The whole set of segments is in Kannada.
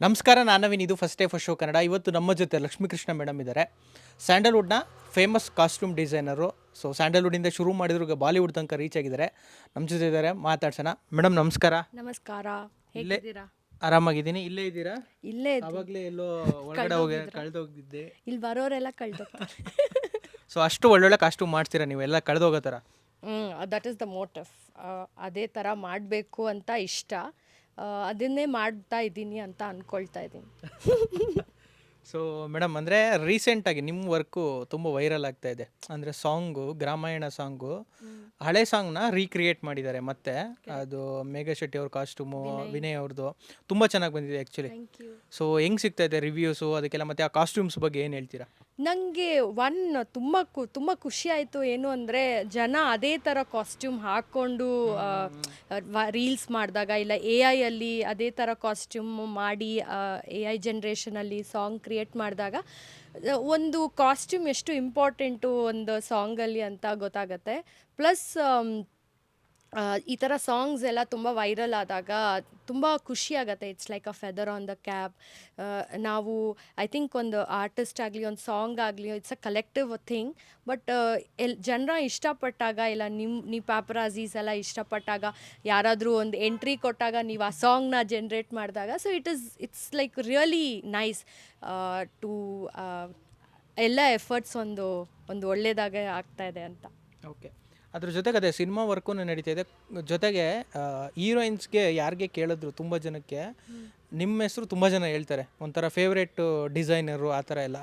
ನಮಸ್ಕಾರ, ನಾನು ನವೀನ್. ಇದು first day first show Kannada. ಇವತ್ತು ನಮ್ಮ ಜೊತೆ ಲಕ್ಷ್ಮೀಕೃಷ್ಣ ಮೇಡಮ್ ಇದ್ದಾರೆ. ಸ್ಯಾಂಡಲ್ವುಡ್ನ ಫೇಮಸ್ ಕಾಸ್ಟ್ಯೂಮ್ ಡಿಸೈನರು. ಸೊ ಸ್ಯಾಂಡಲ್ವುಡ್ಡಿಂದ ಶುರು ಮಾಡಿದ್ರು, ಈಗ ಬಾಲಿವುಡ್ ತನಕ ರೀಚ್ ಆಗಿದ್ದಾರೆ. ನಮ್ಮ ಜೊತೆ ಇದ್ದಾರೆ, ಮಾತಾಡ್ಸೋಣ. ಮೇಡಮ್ ನಮಸ್ಕಾರ. ನಮಸ್ಕಾರ, ಇಲ್ಲೇ ಹೇಗಿದ್ದೀರಾ? ಆರಾಮಾಗಿದ್ದೀನಿ. ಇಲ್ಲೇ ಇದ್ದೀರಾ? ಇಲ್ಲೇ ಇದ್ದೀನಿ. ಆವಾಗಲೇ ಎಲ್ಲೋ ಒಳಗಡೆ ಹೋಗಿ ಕಳೆದೋಗಿದ್ದೆ. ಇಲ್ಲಿ ಬರೋರೆಲ್ಲ ಕಳ್ದೋಗ್ತಾರೆ. ಸೊ ಅಷ್ಟು ಒಳ್ಳೊಳ್ಳೆ ಕಾಸ್ಟ್ಯೂಮ್ ಮಾಡ್ತೀರಾ ನೀವು, ಎಲ್ಲ ಕಳೆದೋಗೋ ಥರ? That is the motive. ಅದೇ ಥರ ಮಾಡಬೇಕು ಅಂತ ಇಷ್ಟ. ಅದನ್ನೇ ಮಾಡ್ತಾ ಇದ್ದೀನಿ ಅಂತ ಅಂದ್ಕೊಳ್ತಾ ಇದ್ದೀನಿ. ಸೊ ಮೇಡಮ್, ಅಂದರೆ ರೀಸೆಂಟಾಗಿ ನಿಮ್ಮ ವರ್ಕು ತುಂಬ ವೈರಲ್ ಆಗ್ತಾ ಇದೆ. ಅಂದರೆ ಸಾಂಗು, ಗ್ರಾಮಾಯಣ ಸಾಂಗು, ಹಳೆ ಸಾಂಗ್ನ ರೀಕ್ರಿಯೇಟ್ ಮಾಡಿದ್ದಾರೆ. ಮತ್ತೆ ಅದು ಮೇಘಾ ಶೆಟ್ಟಿ ಅವ್ರ ಕಾಸ್ಟ್ಯೂಮು, ವಿನಯ್ ಅವ್ರದ್ದು ತುಂಬ ಚೆನ್ನಾಗಿ ಬಂದಿದೆ ಆ್ಯಕ್ಚುಲಿ. Thank you. ಸೊ ಹೆಂಗೆ ಸಿಗ್ತಾ ಇದೆ ರಿವ್ಯೂಸು ಅದಕ್ಕೆಲ್ಲ? ಮತ್ತು ಆ ಕಾಸ್ಟ್ಯೂಮ್ಸ್ ಬಗ್ಗೆ ಏನು ಹೇಳ್ತೀರಾ? ನನಗೆ ತುಂಬ ಖುಷಿ ಆಯಿತು. ಏನು ಅಂದರೆ, ಜನ ಅದೇ ಥರ ಕಾಸ್ಟ್ಯೂಮ್ ಹಾಕ್ಕೊಂಡು ರೀಲ್ಸ್ ಮಾಡಿದಾಗ, ಇಲ್ಲ AI ಅದೇ ಥರ ಕಾಸ್ಟ್ಯೂಮ್ ಮಾಡಿ AI ಜನ್ರೇಷನಲ್ಲಿ ಸಾಂಗ್ ಕ್ರಿಯೇಟ್ ಮಾಡಿದಾಗ ಒಂದು ಕಾಸ್ಟ್ಯೂಮ್ ಎಷ್ಟು ಇಂಪಾರ್ಟೆಂಟು ಒಂದು ಸಾಂಗಲ್ಲಿ ಅಂತ ಗೊತ್ತಾಗತ್ತೆ. ಪ್ಲಸ್ ಈ ಥರ ಸಾಂಗ್ಸ್ ಎಲ್ಲ ತುಂಬ ವೈರಲ್ ಆದಾಗ ತುಂಬ ಖುಷಿ ಆಗುತ್ತೆ. It's like a feather on the cap. ನಾವು ಐ ಥಿಂಕ್ ಒಂದು ಆರ್ಟಿಸ್ಟ್ ಆಗಲಿ, ಒಂದು ಸಾಂಗ್ ಆಗಲಿ, it's a collective thing. But ಜನರ ಇಷ್ಟಪಟ್ಟಾಗ, ಇಲ್ಲ ನೀವು ಪ್ಯಾಪರಾಝೀಸ್ ಎಲ್ಲ ಇಷ್ಟಪಟ್ಟಾಗ, ಯಾರಾದರೂ ಒಂದು ಎಂಟ್ರಿ ಕೊಟ್ಟಾಗ ನೀವು ಆ ಸಾಂಗ್ನ ಜನ್ರೇಟ್ ಮಾಡಿದಾಗ, so it's like really nice to ಎಲ್ಲ ಎಫರ್ಟ್ಸ್ ಒಂದು ಒಳ್ಳೆಯದಾಗೆ ಆಗ್ತಾ ಇದೆ ಅಂತ. ಓಕೆ. ಅದ್ರ ಜೊತೆಗೆ ಅದೇ ಸಿನಿಮಾ ವರ್ಕು ನಡೀತಾ ಇದೆ. ಜೊತೆಗೆ ಹೀರೋಯಿನ್ಸ್ಗೆ ಯಾರಿಗೆ ಕೇಳಿದ್ರು ತುಂಬ ಜನಕ್ಕೆ ನಿಮ್ಮ ಹೆಸರು ತುಂಬ ಜನ ಹೇಳ್ತಾರೆ, ಒಂಥರ ಫೇವ್ರೇಟ್ ಡಿಸೈನರು ಆ ಥರ ಎಲ್ಲ.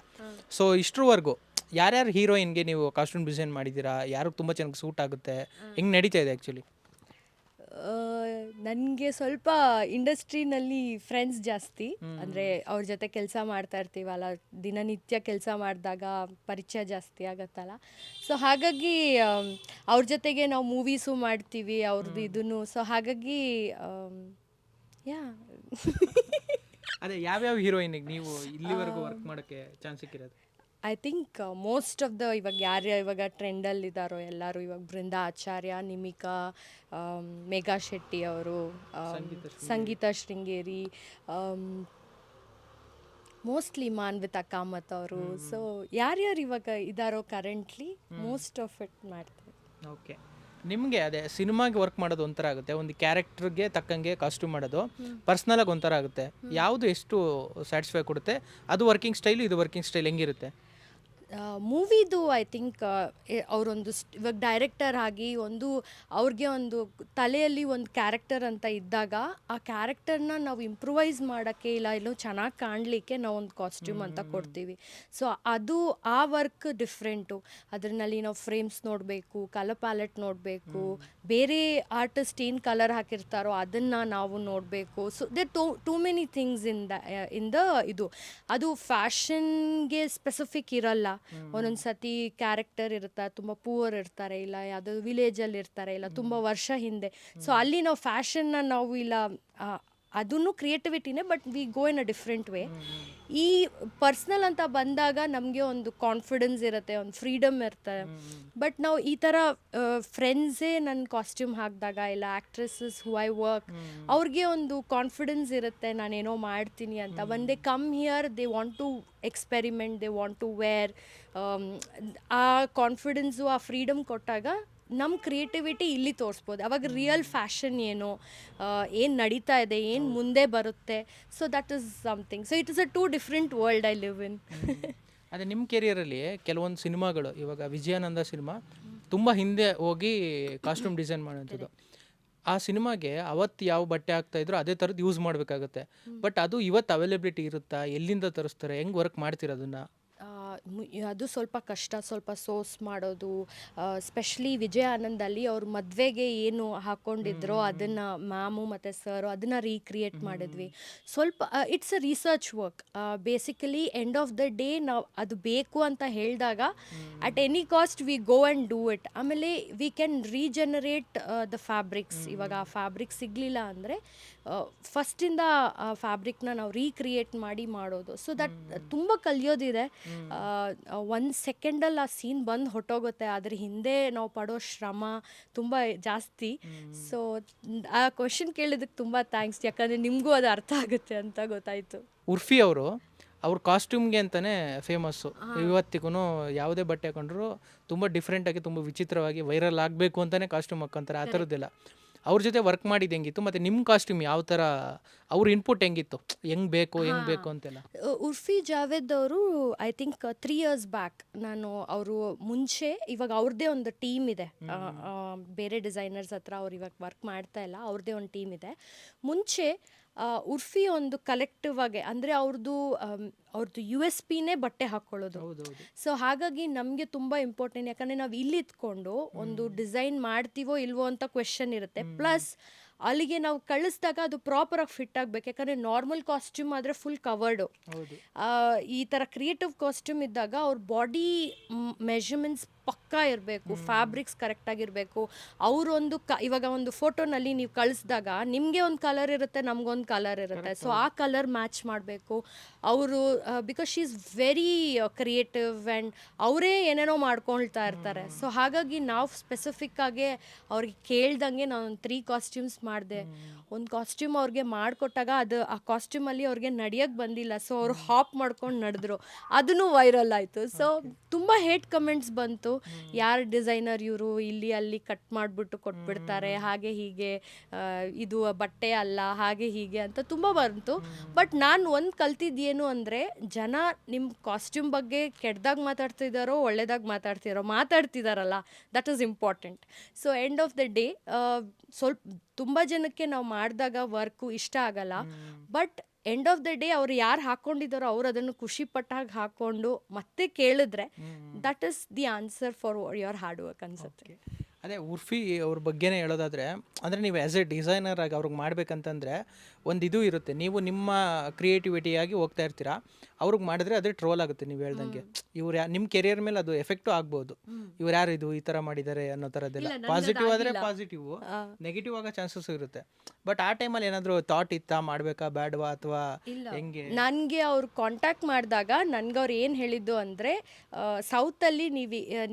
ಸೊ ಇಷ್ಟರವರೆಗೂ ಯಾರ್ಯಾರು ಹೀರೋಯಿನ್ಗೆ ನೀವು ಕಾಸ್ಟ್ಯೂಮ್ ಡಿಸೈನ್ ಮಾಡಿದ್ದೀರಾ? ಯಾರಿಗೆ ತುಂಬ ಚೆನ್ನಾಗಿ ಸೂಟ್ ಆಗುತ್ತೆ? ಹೆಂಗೆ ನಡೀತಾ ಇದೆ ಆ್ಯಕ್ಚುಲಿ? ನನಗೆ ಸ್ವಲ್ಪ ಇಂಡಸ್ಟ್ರಿನಲ್ಲಿ ಫ್ರೆಂಡ್ಸ್ ಜಾಸ್ತಿ. ಅಂದರೆ ಅವ್ರ ಜೊತೆ ಕೆಲಸ ಮಾಡ್ತಾ ಇರ್ತೀವಲ್ಲ, ದಿನನಿತ್ಯ ಕೆಲಸ ಮಾಡಿದಾಗ ಪರಿಚಯ ಜಾಸ್ತಿ ಆಗತ್ತಲ್ಲ. ಸೊ ಹಾಗಾಗಿ ಅವ್ರ ಜೊತೆಗೆ ನಾವು ಮೂವೀಸು ಮಾಡ್ತೀವಿ, ಅವ್ರದ್ದು ಇದನ್ನು. ಸೊ ಹಾಗಾಗಿ ಯಾ ಅದೇ ಯಾವ್ಯಾವ ಹೀರೋಯಿನಿಗೆ ನೀವು ಇಲ್ಲಿವರೆಗೂ ವರ್ಕ್ ಮಾಡೋಕ್ಕೆ ಚಾನ್ಸ್ ಸಿಕ್ಕಿರೋದು? I think most of the ಇವಾಗ ಟ್ರೆಂಡಲ್ಲಿದ್ದಾರೋ ಎಲ್ಲರೂ, ಇವಾಗ ಬೃಂದಾ ಆಚಾರ್ಯ, ನಿಮಿಕಾ, ಮೇಘಾ ಶೆಟ್ಟಿ ಅವರು, ಸಂಗೀತ ಶೃಂಗೇರಿ, ಮೋಸ್ಟ್ಲಿ ಮಾನ್ವಿತಾ ಕಾಮತ್ ಅವರು. ಸೊ ಯಾರ್ಯಾರು ಇವಾಗ ಇದ್ದಾರೋ ಕರೆಂಟ್ಲಿ, ಮೋಸ್ಟ್ ಆಫ್ ಇಟ್ ಮಾಡ್ತಾರೆ. ಓಕೆ. ನಿಮಗೆ ಅದೇ ಸಿನಿಮಾಗೆ ವರ್ಕ್ ಮಾಡೋದು ಒಂಥರ ಆಗುತ್ತೆ, ಒಂದು ಕ್ಯಾರೆಕ್ಟರ್ಗೆ ತಕ್ಕಂಗೆ ಕಾಸ್ಟ್ಯೂಮ್ ಮಾಡೋದು ಪರ್ಸ್ನಲಾಗಿ ಒಂಥರ ಆಗುತ್ತೆ. ಯಾವುದು ಎಷ್ಟು ಸ್ಯಾಟಿಸ್ಫೈ ಕೊಡುತ್ತೆ? ಅದು ವರ್ಕಿಂಗ್ ಸ್ಟೈಲು, ಇದು ವರ್ಕಿಂಗ್ ಸ್ಟೈಲ್ ಹೆಂಗಿರುತ್ತೆ? ಮೂವಿದು ಐ ಥಿಂಕ್ ಅವರೊಂದು ಇವಾಗ ಡೈರೆಕ್ಟರ್ ಆಗಿ ಅವ್ರಿಗೆ ಒಂದು ತಲೆಯಲ್ಲಿ ಒಂದು ಕ್ಯಾರೆಕ್ಟರ್ ಅಂತ ಇದ್ದಾಗ, ಆ ಕ್ಯಾರೆಕ್ಟರ್ನ ನಾವು ಇಂಪ್ರೂವೈಸ್ ಮಾಡೋಕ್ಕೆ, ಇಲ್ಲ ಚೆನ್ನಾಗಿ ಕಾಣಲಿಕ್ಕೆ ನಾವು ಒಂದು ಕಾಸ್ಟ್ಯೂಮ್ ಅಂತ ಕೊಡ್ತೀವಿ. ಸೊ ಅದು ಆ ವರ್ಕ್ ಡಿಫ್ರೆಂಟು. ಅದರಲ್ಲಿ ನಾವು ಫ್ರೇಮ್ಸ್ ನೋಡಬೇಕು, ಕಲರ್ ಪ್ಯಾಲೆಟ್ ನೋಡಬೇಕು, ಬೇರೆ ಆರ್ಟಿಸ್ಟ್ ಏನು ಕಲರ್ ಹಾಕಿರ್ತಾರೋ ಅದನ್ನು ನಾವು ನೋಡಬೇಕು. So they too many things in the ಇದು. ಅದು ಫ್ಯಾಷನ್ಗೆ ಸ್ಪೆಸಿಫಿಕ್ ಇರಲ್ಲ. ಒಂದೊಂದು ಸತಿ ಕ್ಯಾರೆಕ್ಟರ್ ಇರುತ್ತೆ, ತುಂಬ ಪೂವರ್ ಇರ್ತಾರೆ, ಇಲ್ಲ ಯಾವುದೋ ವಿಲೇಜಲ್ಲಿ ಇರ್ತಾರೆ, ಇಲ್ಲ ತುಂಬ ವರ್ಷ ಹಿಂದೆ. ಸೊ ಅಲ್ಲಿ ನಾವು ಫ್ಯಾಷನ್ನ ನಾವು ಇಲ್ಲ ಅದನ್ನು ಕ್ರಿಯೇಟಿವಿಟಿನೇ, but we go in a different way. ಈ ಪರ್ಸ್ನಲ್ ಅಂತ ಬಂದಾಗ ನಮಗೆ ಒಂದು ಕಾನ್ಫಿಡೆನ್ಸ್ ಇರುತ್ತೆ, ಒಂದು ಫ್ರೀಡಮ್ ಇರ್ತದೆ. ಬಟ್ ನಾವು ಈ ಥರ ಫ್ರೆಂಡ್ಸೇ ನನ್ನ ಕಾಸ್ಟ್ಯೂಮ್ ಹಾಕಿದಾಗ, ಇಲ್ಲ ಆ್ಯಕ್ಟ್ರೆಸಸ್ ಹೂ ಐ ವರ್ಕ್, ಅವ್ರಿಗೆ ಒಂದು ಕಾನ್ಫಿಡೆನ್ಸ್ ಇರುತ್ತೆ, ನಾನೇನೋ ಮಾಡ್ತೀನಿ ಅಂತ. One day come here, they want to experiment, they want to wear. ಆ ಕಾನ್ಫಿಡೆನ್ಸು, ಆ ಫ್ರೀಡಮ್ ಕೊಟ್ಟಾಗ ನಮ್ಮ ಕ್ರಿಯೇಟಿವಿಟಿ ಇಲ್ಲಿ ತೋರಿಸ್ಬೋದು. ಅವಾಗ ರಿಯಲ್ ಫ್ಯಾಷನ್ ಏನು ನಡೀತಾ ಇದೆ, ಏನು ಮುಂದೆ ಬರುತ್ತೆ. So that is something. So it is a too different world I live in. ಅದೇ ನಿಮ್ಮ ಕೆರಿಯರಲ್ಲಿ ಕೆಲವೊಂದು ಸಿನಿಮಾಗಳು, ಇವಾಗ ವಿಜಯಾನಂದ ಸಿನಿಮಾ ತುಂಬ ಹಿಂದೆ ಹೋಗಿ ಕಾಸ್ಟ್ಯೂಮ್ ಡಿಸೈನ್ ಮಾಡೋಂಥದ್ದು. ಆ ಸಿನಿಮಾಗೆ ಅವತ್ತು ಯಾವ ಬಟ್ಟೆ ಹಾಕ್ತಾಯಿದ್ರು ಅದೇ ಥರದ್ದು ಯೂಸ್ ಮಾಡಬೇಕಾಗತ್ತೆ. ಬಟ್ ಅದು ಇವತ್ತು ಅವೈಲೇಬಿಲಿಟಿ ಇರುತ್ತಾ? ಎಲ್ಲಿಂದ ತರಿಸ್ತಾರೆ? ಹೆಂಗೆ ವರ್ಕ್ ಮಾಡ್ತೀರ ಅದನ್ನು? ಅದು ಸ್ವಲ್ಪ ಕಷ್ಟ, ಸ್ವಲ್ಪ ಸೋರ್ಸ್ ಮಾಡೋದು. ಸ್ಪೆಷಲಿ ವಿಜಯ ಆನಂದಲ್ಲಿ ಅವ್ರ ಮದುವೆಗೆ ಏನು ಹಾಕ್ಕೊಂಡಿದ್ರೋ ಅದನ್ನು ಮ್ಯಾಮು ಮತ್ತು ಸರು ಅದನ್ನು ರೀಕ್ರಿಯೇಟ್ ಮಾಡಿದ್ವಿ. ಸ್ವಲ್ಪ it's a research work. Basically end of the day ನಾವು ಅದು ಬೇಕು ಅಂತ ಹೇಳಿದಾಗ at any cost we go and do it. ಆಮೇಲೆ we can regenerate the fabrics. ಇವಾಗ ಆ ಫ್ಯಾಬ್ರಿಕ್ ಸಿಗಲಿಲ್ಲ ಅಂದರೆ ಫಸ್ಟಿಂದ ಆ ಫ್ಯಾಬ್ರಿಕ್ನ ನಾವು ರೀಕ್ರಿಯೇಟ್ ಮಾಡಿ ಮಾಡೋದು. ಸೊ ದಟ್ ತುಂಬ ಕಲಿಯೋದಿದೆ. 1 ಸೆಕೆಂಡಲ್ಲಿ ಆ ಸೀನ್ ಬಂದು ಹೊಟ್ಟೋಗುತ್ತೆ, ಅದ್ರ ಹಿಂದೆ ನಾವು ಪಡೋ ಶ್ರಮ ತುಂಬ ಜಾಸ್ತಿ. ಸೊ ಆ ಕ್ವಶನ್ ಕೇಳಿದ್ದಕ್ಕೆ ತುಂಬ ಥ್ಯಾಂಕ್ಸ್, ಯಾಕಂದರೆ ನಿಮಗೂ ಅದು ಅರ್ಥ ಆಗುತ್ತೆ ಅಂತ ಗೊತ್ತಾಯಿತು. ಉರ್ಫಿ ಅವರು ಅವ್ರ ಕಾಸ್ಟ್ಯೂಮ್ಗೆ ಅಂತಲೇ ಫೇಮಸ್ಸು. ಇವತ್ತಿಗೂ ಯಾವುದೇ ಬಟ್ಟೆ ಹಾಕೊಂಡ್ರು ತುಂಬ ಡಿಫ್ರೆಂಟಾಗಿ ತುಂಬ ವಿಚಿತ್ರವಾಗಿ ವೈರಲ್ ಆಗಬೇಕು ಅಂತಲೇ ಕಾಸ್ಟ್ಯೂಮ್ ಹಾಕ್ಕೊಂತಾರೆ, ಆ ಥರದ್ದೆಲ್ಲ. ಅವ್ರ ಜೊತೆ ವರ್ಕ್ ಮಾಡಿದ್ದು ಹೆಂಗಿತ್ತು, ಮತ್ತು ನಿಮ್ಮ ಕಾಸ್ಟ್ಯೂಮ್ ಯಾವ ಥರ, ಅವ್ರ ಇನ್ಪುಟ್ ಹೆಂಗಿತ್ತು, ಹೆಂಗೆ ಬೇಕು ಅಂತೆಲ್ಲ? ಉರ್ಫಿ ಜಾವೇದ್ ಅವರು ಐ ಥಿಂಕ್ 3 years ಬ್ಯಾಕ್, ನಾನು ಅವರು ಮುಂಚೆ, ಇವಾಗ ಅವ್ರದ್ದೇ ಒಂದು ಟೀಮ್ ಇದೆ, ಬೇರೆ ಡಿಸೈನರ್ಸ್ ಹತ್ರ ಅವ್ರು ಇವಾಗ ವರ್ಕ್ ಮಾಡ್ತಾ ಇಲ್ಲ, ಅವ್ರದ್ದೇ ಒಂದು ಟೀಮ್ ಇದೆ. ಮುಂಚೆ ಉರ್ಫಿ ಒಂದು ಕಲೆಕ್ಟಿವ್ ಆಗಿ, ಅಂದರೆ ಅವ್ರದ್ದು USPನೇ ಬಟ್ಟೆ ಹಾಕ್ಕೊಳ್ಳೋದು. ಸೊ ಹಾಗಾಗಿ ನಮಗೆ ತುಂಬ ಇಂಪಾರ್ಟೆಂಟ್, ಯಾಕಂದರೆ ನಾವು ಇಲ್ಲಿ ಇದ್ಕೊಂಡು ಒಂದು ಡಿಸೈನ್ ಮಾಡ್ತೀವೋ ಇಲ್ವೋ ಅಂತ ಕ್ವೆಶನ್ ಇರುತ್ತೆ. ಪ್ಲಸ್ ಅಲ್ಲಿಗೆ ನಾವು ಕಳಿಸಿದಾಗ ಅದು ಪ್ರಾಪರಾಗಿ ಫಿಟ್ ಆಗಬೇಕು, ಯಾಕಂದರೆ ನಾರ್ಮಲ್ ಕಾಸ್ಟ್ಯೂಮ್ ಆದರೆ ಫುಲ್ ಕವರ್ಡು. ಈ ಥರ ಕ್ರಿಯೇಟಿವ್ ಕಾಸ್ಟ್ಯೂಮ್ ಇದ್ದಾಗ ಅವ್ರ ಬಾಡಿ ಮೆಷರ್ಮೆಂಟ್ಸ್ ಪಕ್ಕಾ ಇರಬೇಕು, ಫ್ಯಾಬ್ರಿಕ್ಸ್ ಕರೆಕ್ಟಾಗಿರಬೇಕು. ಅವರೊಂದು ಇವಾಗ ಒಂದು ಫೋಟೋನಲ್ಲಿ ನೀವು ಕಳಿಸಿದಾಗ ನಿಮಗೆ ಒಂದು ಕಲರ್ ಇರುತ್ತೆ, ನಮಗೊಂದು ಕಲರ್ ಇರುತ್ತೆ. ಸೊ ಆ ಕಲರ್ ಮ್ಯಾಚ್ ಮಾಡಬೇಕು. ಅವರು because she is very creative and ಅವರೇ ಏನೇನೋ ಮಾಡ್ಕೊಳ್ತಾ ಇರ್ತಾರೆ. ಸೊ ಹಾಗಾಗಿ ನಾವು ಸ್ಪೆಸಿಫಿಕ್ಕಾಗಿ ಅವ್ರಿಗೆ ಕೇಳ್ದಂಗೆ ನಾನು 3 ಕಾಸ್ಟ್ಯೂಮ್ಸ್ ಮಾಡಿದೆ. ಒಂದು ಕಾಸ್ಟ್ಯೂಮ್ ಅವ್ರಿಗೆ ಮಾಡಿಕೊಟ್ಟಾಗ ಅದು ಆ ಕಾಸ್ಟ್ಯೂಮಲ್ಲಿ ಅವ್ರಿಗೆ ನಡೆಯೋಕ್ಕೆ ಬಂದಿಲ್ಲ, ಸೊ ಅವರು ಹಾಪ್ ಮಾಡ್ಕೊಂಡು ನಡೆದ್ರು, ಅದನ್ನು ವೈರಲ್ ಆಯಿತು. ಸೊ ತುಂಬ ಹೇಟ್ ಕಮೆಂಟ್ಸ್ ಬಂತು, ಯಾರು ಡಿಸೈನರ್ ಇವರು, ಇಲ್ಲಿ ಅಲ್ಲಿ ಕಟ್ ಮಾಡಿಬಿಟ್ಟು ಕೊಟ್ಬಿಡ್ತಾರೆ, ಹಾಗೆ ಹೀಗೆ, ಇದು ಬಟ್ಟೆ ಅಲ್ಲ, ಹಾಗೆ ಹೀಗೆ ಅಂತ ತುಂಬ ಬಂತು. ಬಟ್ ನಾನು ಒಂದು ಕಲ್ತಿದ್ದೇನು ಅಂದರೆ, ಜನ ನಿಮ್ಮ ಕಾಸ್ಟ್ಯೂಮ್ ಬಗ್ಗೆ ಕೆಟ್ಟದಾಗ ಮಾತಾಡ್ತಿದ್ದಾರೋ ಒಳ್ಳೆದಾಗಿ ಮಾತಾಡ್ತಿದ್ದಾರಲ್ಲ, that is important. So end of the day ಸ್ವಲ್ಪ ತುಂಬ ಜನಕ್ಕೆ ನಾವು ಮಾಡಿದಾಗ ವರ್ಕು ಇಷ್ಟ ಆಗಲ್ಲ, but end of the day ಅವ್ರು ಯಾರು ಹಾಕ್ಕೊಂಡಿದ್ದಾರೋ ಅವ್ರು ಅದನ್ನು ಖುಷಿ ಪಟ್ಟಾಗ ಹಾಕ್ಕೊಂಡು ಮತ್ತೆ ಕೇಳಿದ್ರೆ that is the answer for your hard work ಅನ್ಸುತ್ತೆ. ಅದೇ ಉರ್ಫಿ ಅವ್ರ ಬಗ್ಗೆನೇ ಹೇಳೋದಾದರೆ, ಅಂದರೆ ನೀವು ಆ್ಯಸ್ ಎ ಡಿಸೈನರ್ ಆಗಿ ಅವ್ರಿಗೆ ಮಾಡ್ಬೇಕಂತಂದರೆ ಒಂದು ಇದು ಇರುತ್ತೆ, ನೀವು ನಿಮ್ಮ ಕ್ರಿಯೇಟಿವಿಟಿಯಾಗಿ ಹೋಗ್ತಾ ಇರ್ತೀರಾ, ಅವ್ರಿಗೆ ಮಾಡಿದ್ರೆ ಅದೇ ಟ್ರೋಲ್ ಆಗುತ್ತೆ. ನೀವು ಹೇಳ್ದಂಗೆ ಇವ್ರು ನಿಮ್ಮ ಕೆರಿಯರ್ ಮೇಲೆ ಅದು ಎಫೆಕ್ಟು ಆಗ್ಬೋದು, ಇವ್ರು ಯಾರು ಇದು ಈ ಥರ ಮಾಡಿದ್ದಾರೆ ಅನ್ನೋ ಥರದ್ದೆಲ್ಲ. ಪಾಸಿಟಿವ್ ಆದರೆ ಪಾಸಿಟಿವ್, ನೆಗೆಟಿವ್ ಆಗೋ ಚಾನ್ಸಸ್ ಇರುತ್ತೆ. ಬಟ್ ಆ ಟೈಮಲ್ಲಿ ಏನಾದರೂ ಥಾಟ್ ಇತ್ತಾ, ಮಾಡಬೇಕಾ ಬೇಡವಾ ಅಥವಾ ಹೆಂಗೆ? ನನಗೆ ಅವ್ರು ಕಾಂಟ್ಯಾಕ್ಟ್ ಮಾಡಿದಾಗ ನನಗೆ ಅವ್ರು ಏನು ಹೇಳಿದ್ದು ಅಂದರೆ, ಸೌತಲ್ಲಿ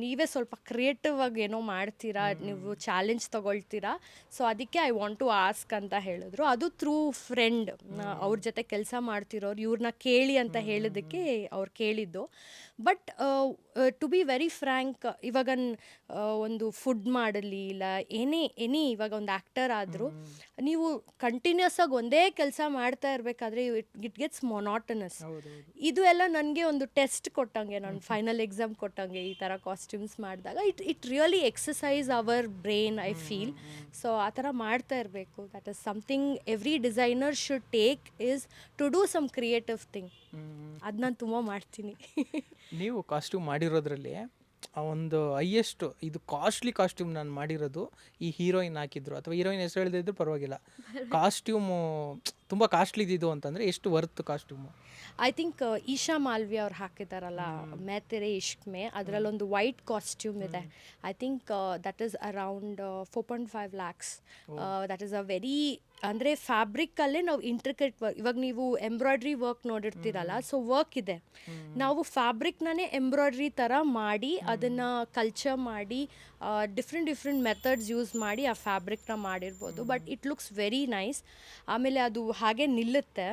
ನೀವೇ ಸ್ವಲ್ಪ ಕ್ರಿಯೇಟಿವ್ ಆಗಿ ಏನೋ ಮಾಡ್ತೀರಾ, ನೀವು ಚಾಲೆಂಜ್ ತಗೊಳ್ತೀರಾ, ಸೊ ಅದಕ್ಕೆ ಐ ವಾಂಟ್ ಟು ಆಸ್ಕ್ ಅಂತ ಹೇಳಿದ್ರು. ಅದು ಥ್ರೂ ಫ್ರೆಂಡ್, ಅವ್ರ ಜೊತೆ ಕೆಲಸ ಮಾಡ್ತಿರೋರು, ಇವ್ರನ್ನ ಕೇಳಿ ಅಂತ ಹೇಳಿದ್ದಕ್ಕೆ ಅವ್ರು ಕೇಳಿದ್ದು. But to be very frank, ಇವಾಗ ಒಂದು ಫುಡ್ ಮಾಡಲಿ ಇಲ್ಲ ಎನಿ ಇವಾಗ ಒಂದು ಆ್ಯಕ್ಟರ್ ಆದರೂ ನೀವು ಕಂಟಿನ್ಯೂಸ್ ಆಗಿ ಒಂದೇ ಕೆಲಸ ಮಾಡ್ತಾ ಇರಬೇಕಾದ್ರೆ ಇಟ್ ಗೆಟ್ಸ್ ಮೊನಾಟನಸ್. ಇದು ಎಲ್ಲ ನನಗೆ ಒಂದು ಟೆಸ್ಟ್ ಕೊಟ್ಟಂಗೆ, ನಾನು ಫೈನಲ್ ಎಕ್ಸಾಮ್ ಕೊಟ್ಟಂಗೆ ಈ ಥರ ಕಾಸ್ಟ್ಯೂಮ್ಸ್ ಮಾಡಿದಾಗ it really exercise our brain, I feel. So ಆ ಥರ ಮಾಡ್ತಾ ಇರಬೇಕು. That is something every designer should take is to do some creative thing. ಅದು ನಾನು ತುಂಬ ಮಾಡ್ತೀನಿ. ನೀವು ಕಾಸ್ಟ್ಯೂಮ್ ಮಾಡಿರೋದ್ರಲ್ಲಿ ಒಂದು ಹೈಯೆಸ್ಟ್ ಇದು ಕಾಸ್ಟ್ಲಿ ಕಾಸ್ಟ್ಯೂಮ್ ನಾನು ಮಾಡಿರೋದು ಈ ಹೀರೋಯಿನ್ ಹಾಕಿದ್ರು, ಅಥವಾ ಹೀರೋಯಿನ್ ಹೆಸರು ಹೇಳಿದ್ರು ಪರವಾಗಿಲ್ಲ, ಕಾಸ್ಟ್ಯೂಮು ತುಂಬ ಕಾಸ್ಟ್ಲಿ ಇದ್ದಿದ್ದು ಅಂತಂದರೆ ಎಷ್ಟು worth costume? I think Isha Malvi ಅವ್ರು ಹಾಕಿದಾರಲ್ಲ, ಮೇ ತೆರೆ ಇಶ್ಕ್ ಮೇ, ಅದರಲ್ಲೊಂದು ವೈಟ್ ಕಾಸ್ಟ್ಯೂಮ್ ಇದೆ. I think that is around 4.5 lakhs. That is a very, ಅಂದರೆ ಫ್ಯಾಬ್ರಿಕ್ಕಲ್ಲೇ ನಾವು ಇಂಟ್ರಿಕೇಟ್ ವರ್ಕ್, ಇವಾಗ ನೀವು ಎಂಬ್ರಾಯ್ಡ್ರಿ ವರ್ಕ್ ನೋಡಿರ್ತೀರಲ್ಲ, ಸೊ ವರ್ಕ್ ಇದೆ, ನಾವು ಫ್ಯಾಬ್ರಿಕ್ನೇ ಎಂಬ್ರಾಯ್ಡ್ರಿ ಥರ ಮಾಡಿ ಅದನ್ನು ಕಲ್ಚರ್ ಮಾಡಿ ಡಿಫ್ರೆಂಟ್ ಮೆಥಡ್ಸ್ ಯೂಸ್ ಮಾಡಿ ಆ ಫ್ಯಾಬ್ರಿಕ್ನ ಮಾಡಿರ್ಬೋದು. But it looks very nice. ಆಮೇಲೆ ಅದು ಹಾಗೆ ನಿಲ್ಲುತ್ತೆ.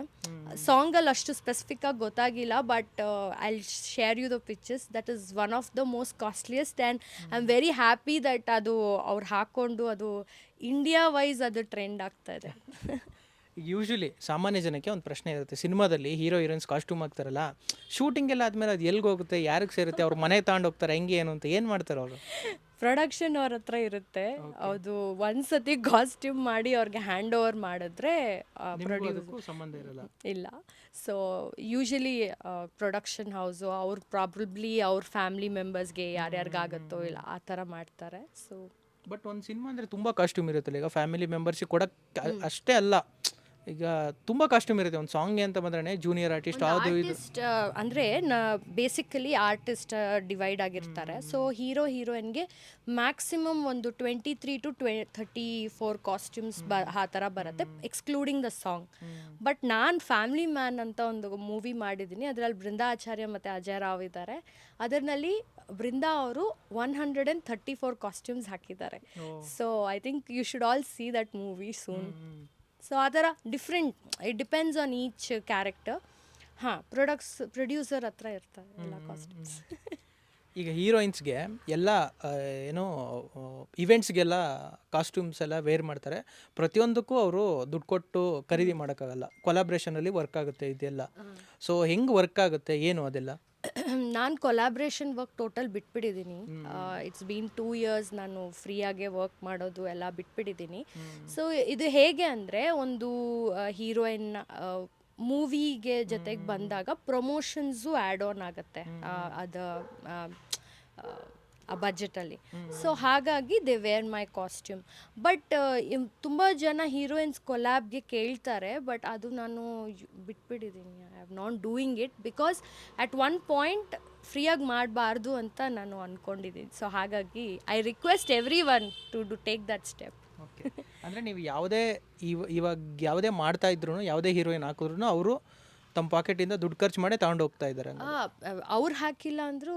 ಸಾಂಗಲ್ಲಿ ಅಷ್ಟು ಸ್ಪೆಸಿಫಿಕ್ಕಾಗಿ ಗೊತ್ತಾಗಿಲ್ಲ, but I share you the pictures. That is one of the most costliest and I am very happy that ಅದು ಅವ್ರು ಹಾಕ್ಕೊಂಡು ಅದು ಇಂಡಿಯಾ ವೈಸ್ ಅದು ಟ್ರೆಂಡ್ ಆಗ್ತಾ ಇದೆ. ಯೂಶ್ವಲಿ ಸಾಮಾನ್ಯ ಜನಕ್ಕೆ ಒಂದು ಪ್ರಶ್ನೆ ಇರುತ್ತೆ, ಸಿನಿಮಾದಲ್ಲಿ ಹೀರೋ ಹೀರೋಯಿನ್ಸ್ ಕಾಸ್ಟ್ಯೂಮ್ ಹಾಕ್ತಾರಲ್ಲ, ಶೂಟಿಂಗ್ ಎಲ್ಲ ಆದಮೇಲೆ ಅದು ಎಲ್ಲಿಗೆ ಹೋಗುತ್ತೆ, ಯಾರಿಗೆ ಸೇರುತ್ತೆ, ಅವ್ರ ಮನೆ ತಗೊಂಡು ಹೋಗ್ತಾರೆ, ಹೆಂಗೆ ಏನು ಅಂತ ಏನು ಮಾಡ್ತಾರೆ ಅವರು? ಪ್ರೊಡಕ್ಷನ್ ಅವ್ರ ಹತ್ರ ಇರುತ್ತೆ, ಅದು ಒಂದ್ಸತಿ ಕಾಸ್ಟ್ಯೂಮ್ ಮಾಡಿ ಅವ್ರಿಗೆ ಹ್ಯಾಂಡ್ ಓವರ್ ಮಾಡಿದ್ರೆ ಸಂಬಂಧ ಇರಲ್ಲ. ಇಲ್ಲ. ಸೊ ಯೂಶಲಿ ಪ್ರೊಡಕ್ಷನ್ ಹೌಸು ಅವ್ರು ಪ್ರಾಬಬ್ಲಿ ಅವ್ರ ಫ್ಯಾಮಿಲಿ ಮೆಂಬರ್ಸ್ಗೆ ಯಾರ್ಯಾರಿಗಾಗುತ್ತೋ ಇಲ್ಲ ಆ ಥರ ಮಾಡ್ತಾರೆ. ಸೊ ಬಟ್ ಒಂದು ಸಿನಿಮಾ ಅಂದರೆ ತುಂಬ ಕಾಸ್ಟ್ಯೂಮ್ ಇರುತ್ತಲ್ಲ, ಈಗ ಫ್ಯಾಮಿಲಿ ಮೆಂಬರ್ಸಿಗೆ ಕೊಡೋಕ್ಕೆ ಅಷ್ಟೇ ಅಲ್ಲ, ಈಗ ತುಂಬ ಕಾಸ್ಟ್ಯೂಮ್ ಇರುತ್ತೆ ಒಂದು ಸಾಂಗ್ಗೆ ಅಂತ ಬಂದ್ರೆ ಜೂನಿಯರ್ ಆರ್ಟಿಸ್ಟ್ ಅದು ಇದು. ಆರ್ಟಿಸ್ಟ್ ಅಂದರೆ ಬೇಸಿಕಲಿ ಆರ್ಟಿಸ್ಟ್ ಡಿವೈಡ್ ಆಗಿರ್ತಾರೆ. ಸೊ ಹೀರೋ ಹೀರೋಯಿನ್ಗೆ ಮ್ಯಾಕ್ಸಿಮಮ್ ಒಂದು 23 to 34 ಕಾಸ್ಟ್ಯೂಮ್ಸ್ ಆ ಥರ ಬರುತ್ತೆ, ಎಕ್ಸ್ಕ್ಲೂಡಿಂಗ್ ದ ಸಾಂಗ್. ಬಟ್ ನಾನು ಫ್ಯಾಮಿಲಿ ಮ್ಯಾನ್ ಅಂತ ಒಂದು ಮೂವಿ ಮಾಡಿದ್ದೀನಿ, ಅದರಲ್ಲಿ ಬೃಂದಾ ಆಚಾರ್ಯ ಮತ್ತು ಅಜಯ್ ರಾವ್ ಇದ್ದಾರೆ. ಅದರಲ್ಲಿ ಬೃಂದಾ ಅವರು 134 ಕಾಸ್ಟ್ಯೂಮ್ಸ್ ಹಾಕಿದ್ದಾರೆ. So I think you should all see that movie soon. So ಆ ಥರ different, it depends on each character. ಹಾಂ, ಪ್ರೊಡ್ಯೂಸರ್ ಹತ್ರ ಇರ್ತಾರೆ ಎಲ್ಲ ಕಾಸ್ಟ್ಯೂಮ್ಸ್. ಈಗ ಹೀರೋಯಿನ್ಸ್ಗೆ ಎಲ್ಲ ಏನೋ ಇವೆಂಟ್ಸ್ಗೆಲ್ಲ ಕಾಸ್ಟ್ಯೂಮ್ಸ್ ಎಲ್ಲ ವೇರ್ ಮಾಡ್ತಾರೆ. ಪ್ರತಿಯೊಂದಕ್ಕೂ ಅವರು ದುಡ್ಡು ಕೊಟ್ಟು ಖರೀದಿ ಮಾಡೋಕ್ಕಾಗಲ್ಲ, ಕೊಲಾಬ್ರೇಷನಲ್ಲಿ ವರ್ಕ್ ಆಗುತ್ತೆ ಇದೆಲ್ಲ. ಸೊ ಹೆಂಗೆ ವರ್ಕ್ ಆಗುತ್ತೆ ಏನು ಅದೆಲ್ಲ? ನಾನು ಕೊಲಾಬ್ರೇಷನ್ ವರ್ಕ್ ಟೋಟಲ್ ಬಿಟ್ಬಿಟ್ಟಿದ್ದೀನಿ. ಇಟ್ಸ್ ಬೀನ್ 2 years ನಾನು ಫ್ರೀಯಾಗೆ ವರ್ಕ್ ಮಾಡೋದು ಎಲ್ಲ ಬಿಟ್ಬಿಟ್ಟಿದ್ದೀನಿ. ಸೊ ಇದು ಹೇಗೆ ಅಂದರೆ, ಒಂದು ಹೀರೋಯಿನ್ ಮೂವಿಗೆ ಜೊತೆಗೆ ಬಂದಾಗ ಪ್ರಮೋಷನ್ಸು ಆ್ಯಡ್ ಆನ್ ಆಗುತ್ತೆ ಅದು ಆ ಬಜೆಟಲ್ಲಿ. ಸೊ ಹಾಗಾಗಿ they wear my costume. But ತುಂಬ ಜನ ಹೀರೋಯಿನ್ಸ್ ಕೊಲ್ಯಾಬ್ಗೆ ಕೇಳ್ತಾರೆ, ಬಟ್ ಅದು ನಾನು ಬಿಟ್ಬಿಟ್ಟಿದ್ದೀನಿ. I have not doing it because at one point ಫ್ರೀಯಾಗಿ ಮಾಡಬಾರ್ದು ಅಂತ ನಾನು ಅಂದ್ಕೊಂಡಿದ್ದೀನಿ. ಸೊ ಹಾಗಾಗಿ I request everyone to take that step. Okay, ಅಂದರೆ ನೀವು ಯಾವುದೇ ಇವಾಗ ಯಾವುದೇ ಮಾಡ್ತಾ ಇದ್ರು, ಯಾವುದೇ ಹೀರೋಯಿನ್ ಹಾಕಿದ್ರು ಅವರು ತಮ್ಮ ಪಾಕೆಟಿಂದ ದುಡ್ಡು ಖರ್ಚು ಮಾಡಿ ತಗೊಂಡು ಹೋಗ್ತಾ ಇದ್ದಾರೆ. ಅವ್ರು ಹಾಕಿಲ್ಲ ಅಂದರೂ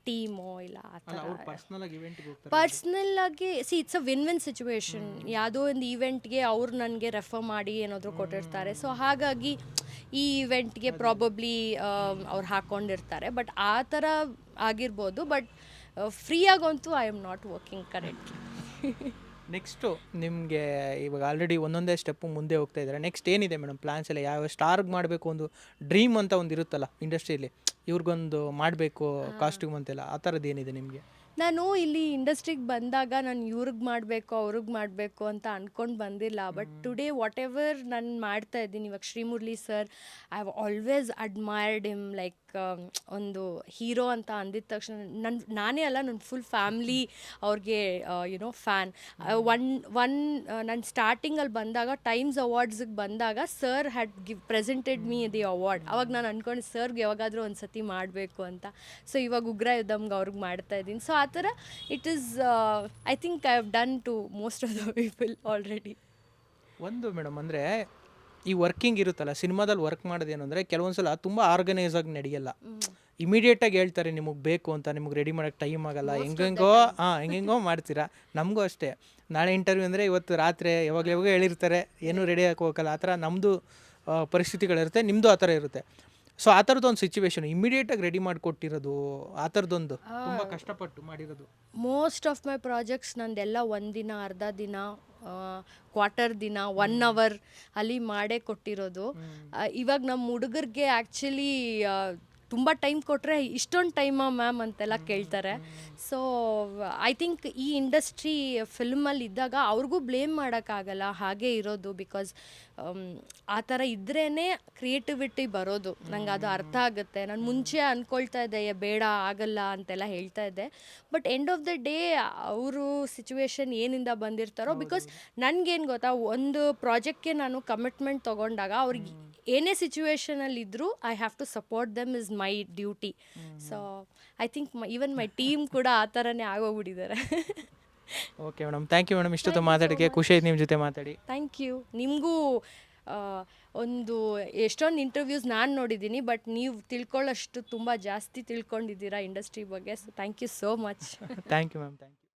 ಟೀಮೋ ಇಲ್ಲ ಆ ಥರ ಪರ್ಸ್ನಲ್ ಆಗಿ ಇವೆಂಟ್ಗೆ ಹೋಗ್ತಾರೆ. ಪರ್ಸ್ನಲ್ ಆಗಿ ಇಟ್ಸ್ ಅ ವಿನ್ ಸಿಚುವೇಶನ್. ಯಾವುದೋ ಒಂದು ಈವೆಂಟ್ಗೆ ಅವ್ರು ನನಗೆ ರೆಫರ್ ಮಾಡಿ ಏನಾದರೂ ಕೊಟ್ಟಿರ್ತಾರೆ. ಸೊ ಹಾಗಾಗಿ ಈ ಇವೆಂಟ್ಗೆ ಪ್ರಾಬಬ್ಲಿ ಅವ್ರು ಹಾಕ್ಕೊಂಡಿರ್ತಾರೆ. ಬಟ್ ಆ ಥರ ಆಗಿರ್ಬೋದು. ಬಟ್ ಫ್ರೀಯಾಗಂತೂ I am not working correctly. Next ನಿಮಗೆ ಇವಾಗ ಆಲ್ರೆಡಿ ಒಂದೊಂದೇ ಸ್ಟೆಪ್ಪು ಮುಂದೆ ಹೋಗ್ತಾ ಇದ್ದಾರೆ. ನೆಕ್ಸ್ಟ್ ಏನಿದೆ ಮೇಡಮ್ ಪ್ಲ್ಯಾನ್ಸ್ ಎಲ್ಲ? ಯಾವ ಸ್ಟಾರ್ಗೆ ಮಾಡಬೇಕು, ಒಂದು ಡ್ರೀಮ್ ಅಂತ ಒಂದು ಇರುತ್ತಲ್ಲ ಇಂಡಸ್ಟ್ರಿಯಲ್ಲಿ, ಇವ್ರಿಗೊಂದು ಮಾಡಬೇಕು ಕಾಸ್ಟ್ಯೂಮ್ ಅಂತೆಲ್ಲ, ಆ ಥರದ್ದು ಏನಿದೆ ನಿಮಗೆ? ನಾನು ಇಲ್ಲಿ ಇಂಡಸ್ಟ್ರಿಗೆ ಬಂದಾಗ ನಾನು ಇವ್ರಿಗೆ ಮಾಡಬೇಕು ಅವ್ರಿಗೆ ಮಾಡಬೇಕು ಅಂತ ಅಂದ್ಕೊಂಡು ಬಂದಿಲ್ಲ. ಬಟ್ ಟುಡೇ ವಾಟ್ ಎವರ್ ನಾನು ಮಾಡ್ತಾ ಇದ್ದೀನಿ, ಇವಾಗ Srimurali sir, I have always admired him. Like ಒಂದು ಹೀರೋ ಅಂತ ಅಂದಿದ ತಕ್ಷಣ ನಾನೇ ಅಲ್ಲ, ನನ್ನ ಫುಲ್ ಫ್ಯಾಮ್ಲಿ ಅವ್ರಿಗೆ ಯುನೋ ಫ್ಯಾನ್. ನಾನು ಸ್ಟಾರ್ಟಿಂಗಲ್ಲಿ ಬಂದಾಗ ಟೈಮ್ಸ್ ಅವಾರ್ಡ್ಸಿಗೆ ಬಂದಾಗ sir had presented me the award. ಅವಾಗ ನಾನು ಅಂದ್ಕೊಂಡು ಸರ್ಗೆ ಯಾವಾಗಾದರೂ ಒಂದು ಸತಿ ಮಾಡಬೇಕು ಅಂತ. ಸೊ ಇವಾಗ ಉಗ್ರ ಯುದ್ಧಮ್ಗೆ ಅವ್ರಿಗೆ ಮಾಡ್ತಾ ಇದ್ದೀನಿ. ಸೊ ಆ ಥರ it is I think I have done to most of the people already. ಒಂದು ಮೇಡಮ್ ಅಂದರೆ ಈ ವರ್ಕಿಂಗ್ ಇರುತ್ತಲ್ಲ, ಸಿನಿಮಾದಲ್ಲಿ ವರ್ಕ್ ಮಾಡೋದೇನು ಅಂದರೆ ಕೆಲವೊಂದು ಸಲ ತುಂಬ ಆರ್ಗನೈಸ್ ಆಗಿ ನಡೆಯಲ್ಲ. ಇಮಿಡಿಯೇಟಾಗಿ ಹೇಳ್ತಾರೆ ನಿಮಗೆ ಬೇಕು ಅಂತ, ನಿಮಗೆ ರೆಡಿ ಮಾಡೋಕ್ಕೆ ಟೈಮ್ ಆಗಲ್ಲ, ಹೆಂಗೆಂಗೋ ಮಾಡ್ತೀರಾ. ನಮಗೂ ಅಷ್ಟೇ, ನಾಳೆ ಇಂಟರ್ವ್ಯೂ ಅಂದರೆ ಇವತ್ತು ರಾತ್ರಿ ಯಾವಾಗ ಹೇಳಿರ್ತಾರೆ, ಏನೂ ರೆಡಿ ಹಾಕಿ ಹೋಗಲ್ಲ. ಆ ಥರ ನಮ್ಮದು ಪರಿಸ್ಥಿತಿಗಳಿರುತ್ತೆ, ನಿಮ್ಮದು ಆ ಥರ ಇರುತ್ತೆ. ಸೊ ಆ ಥರದ್ದೊಂದು ಸಿಚುವೇಶನ್ ಇಮಿಡಿಯೇಟಾಗಿ ರೆಡಿ ಮಾಡಿಕೊಟ್ಟಿರೋದು, ಆ ಥರದ್ದೊಂದು ತುಂಬ ಕಷ್ಟಪಟ್ಟು ಮಾಡಿರೋದು. ಮೋಸ್ಟ್ ಆಫ್ ಮೈ ಪ್ರಾಜೆಕ್ಟ್ಸ್ ನಂದೆಲ್ಲ ಒಂದಿನ, ಅರ್ಧ ದಿನ, ಕ್ವಾರ್ಟರ್ ದಿನ, 1 hour ಅಲ್ಲಿ ಮಾಡೇ ಕೊಟ್ಟಿರೋದು. ಇವಾಗ ನಮ್ಮ ಹುಡುಗರಿಗೆ ಆ್ಯಕ್ಚುಲಿ ತುಂಬ ಟೈಮ್ ಕೊಟ್ಟರೆ ಇಷ್ಟೊಂದು ಟೈಮಾ ಮ್ಯಾಮ್ ಅಂತೆಲ್ಲ ಕೇಳ್ತಾರೆ. ಸೊ ಐ ಥಿಂಕ್ ಈ ಇಂಡಸ್ಟ್ರಿ ಫಿಲ್ಮಲ್ಲಿ ಇದ್ದಾಗ ಅವ್ರಿಗೂ ಬ್ಲೇಮ್ ಮಾಡೋಕ್ಕಾಗಲ್ಲ, ಹಾಗೆ ಇರೋದು. ಬಿಕಾಸ್ ಆ ಥರ ಇದ್ರೇ ಕ್ರಿಯೇಟಿವಿಟಿ ಬರೋದು. ನಂಗೆ ಅದು ಅರ್ಥ ಆಗುತ್ತೆ. ನಾನು ಮುಂಚೆ ಅಂದ್ಕೊಳ್ತಾ ಇದ್ದೆ ಬೇಡ ಆಗಲ್ಲ ಅಂತೆಲ್ಲ ಹೇಳ್ತಾ ಇದ್ದೆ. But end of the day ಅವರು ಸಿಚುವೇಶನ್ ಏನಿಂದ ಬಂದಿರ್ತಾರೋ, ಬಿಕಾಸ್ ನನಗೇನು ಗೊತ್ತಾ, ಒಂದು ಪ್ರಾಜೆಕ್ಟ್ಗೆ ನಾನು ಕಮಿಟ್ಮೆಂಟ್ ತೊಗೊಂಡಾಗ ಅವ್ರಿಗೆ ಏನೇ ಸಿಚುವೇಶನಲ್ಲಿ ಇದ್ದರೂ I have to support them is my duty. So I think even my team ಕೂಡ ಆ ಥರನೇ ಆಗೋಗ್ಬಿಟ್ಟಿದ್ದಾರೆ. Okay madam, thank you madam. ಇಷ್ಟೊತ್ತು ಮಾತಾಡೋಕ್ಕೆ ಖುಷಿ ಆಯ್ತು ನಿಮ್ಮ ಜೊತೆ ಮಾತಾಡಿ. Thank you. ನಿಮಗೂ ಒಂದು ಎಷ್ಟೊಂದು ಇಂಟರ್ವ್ಯೂಸ್ ನಾನು ನೋಡಿದ್ದೀನಿ, ಬಟ್ ನೀವು ತಿಳ್ಕೊಳ್ಳೋಷ್ಟು ತುಂಬ ಜಾಸ್ತಿ ತಿಳ್ಕೊಂಡಿದ್ದೀರಾ ಇಂಡಸ್ಟ್ರಿ ಬಗ್ಗೆ. So thank you so much. Thank you ma'am, thank you.